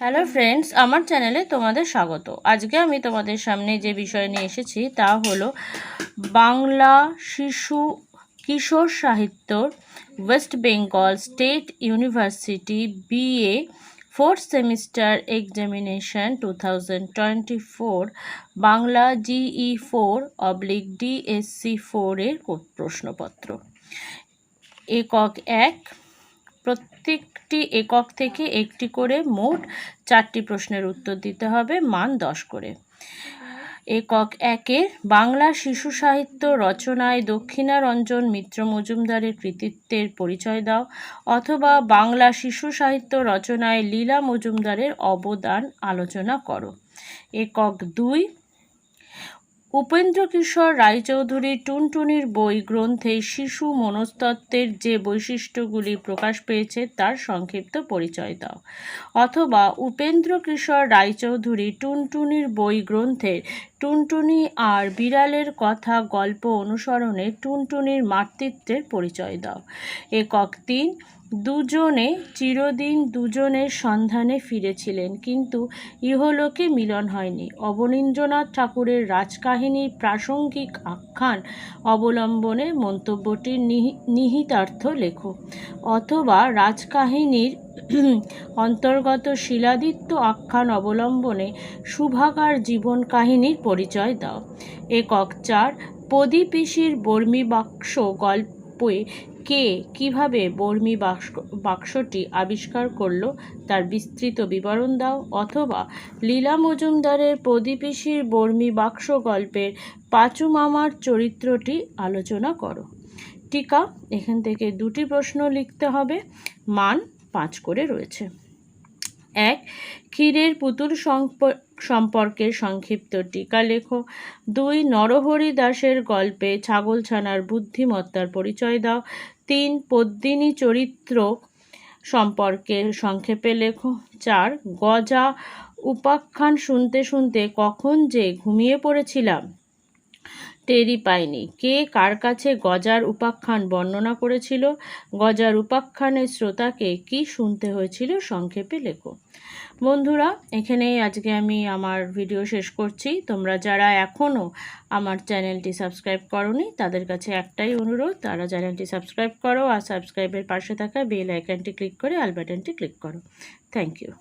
Hello friends, আমার চ্যানেলে তোমাদের স্বাগত। আজকে আমি তোমাদের সামনে যে বিষয় নিয়ে এসেছি তা হলো বাংলা শিশু কিশোর সাহিত্য West Bengal state university BA fourth semester examination 2024 Bangla GE4/DSC4 এর প্রশ্নপত্র। একক 1, প্রত্যেকটি একক থেকে একটি করে মোট 4টি প্রশ্নের উত্তর দিতে হবে, মান 10 করে। একক 1-এর বাংলা শিশু সাহিত্য রচনায় দক্ষিণারঞ্জন মিত্র মজুমদারের কৃতিত্বের পরিচয় দাও, অথবা বাংলা শিশু সাহিত্য রচনায় লীলা মজুমদারের অবদান আলোচনা করো। একক 2, উপেন্দ্রকিশোর রায়চৌধুরীর টুনটুনির বই গ্রন্থে শিশু মনস্তত্ত্বের যে বৈশিষ্ট্যগুলি প্রকাশ পেয়েছে তার সংক্ষিপ্ত পরিচয় দাও, অথবা উপেন্দ্রকিশোর রায়চৌধুরী টুনটুনির বই গ্রন্থের টুনটুনি আর বিড়ালের কথা গল্প অনুসরণে টুনটুনির মাতৃত্বের পরিচয় দাও। একক 3, দুজনে চিরদিন দুজনের সন্ধানে ফিরেছিলেন, কিন্তু ইহলোকে মিলন হয়নি। অবনীন্দ্রনাথ ঠাকুরের রাজকাহিনীর প্রাসঙ্গিক আখ্যান অবলম্বনে মন্তব্যটির নিহিতার্থ লেখো, অথবা রাজকাহিনীর অন্তর্গত শিলাদিত্য আখ্যান অবলম্বনে সুভাগার জীবন কাহিনীর পরিচয় দাও। একক 4, পদী পিসির বর্মী বাক্স গল্পে কে কিভাবে বর্মী বাক্সটি আবিষ্কার করলো তার বিস্তৃত বিবরণ দাও, অথবা লীলা মজুমদারের পদী পিসির বর্মী বাক্স গল্পের পাঁচু মামার চরিত্রটি আলোচনা করো। টিকা, এখান থেকে 2টি প্রশ্ন লিখতে হবে, মান 5 করে রয়েছে। 1, ক্ষীরের পুতুল সম্পর্কে সংক্ষিপ্ত টিকা লেখো। 2, নরহরি দাসের গল্পে ছাগলছানার বুদ্ধিমত্তার পরিচয় দাও। 3, পদ্মিনী চরিত্র সম্পর্কে সংক্ষেপে লেখো। 4, গজা উপাখ্যান শুনতে শুনতে কখন যে ঘুমিয়ে পড়েছিলাম টেরই পাইনি। কে কার কাছে গজার উপাখ্যান বর্ণনা করেছিল? গজার উপাখ্যানের শ্রোতাকে কি শুনতে হয়েছিল সংক্ষেপে লেখো। বন্ধুরা, এখানেই আজকে আমি আমার ভিডিও শেষ করছি। তোমরা যারা এখনও আমার চ্যানেলটি সাবস্ক্রাইব করোনি তাদের কাছে একটাই অনুরোধ, তারা চ্যানেলটি সাবস্ক্রাইব করো আর সাবস্ক্রাইবের পাশে থাকা বেল আইকনটি ক্লিক করে অল বাটনটি ক্লিক করো। Thank you.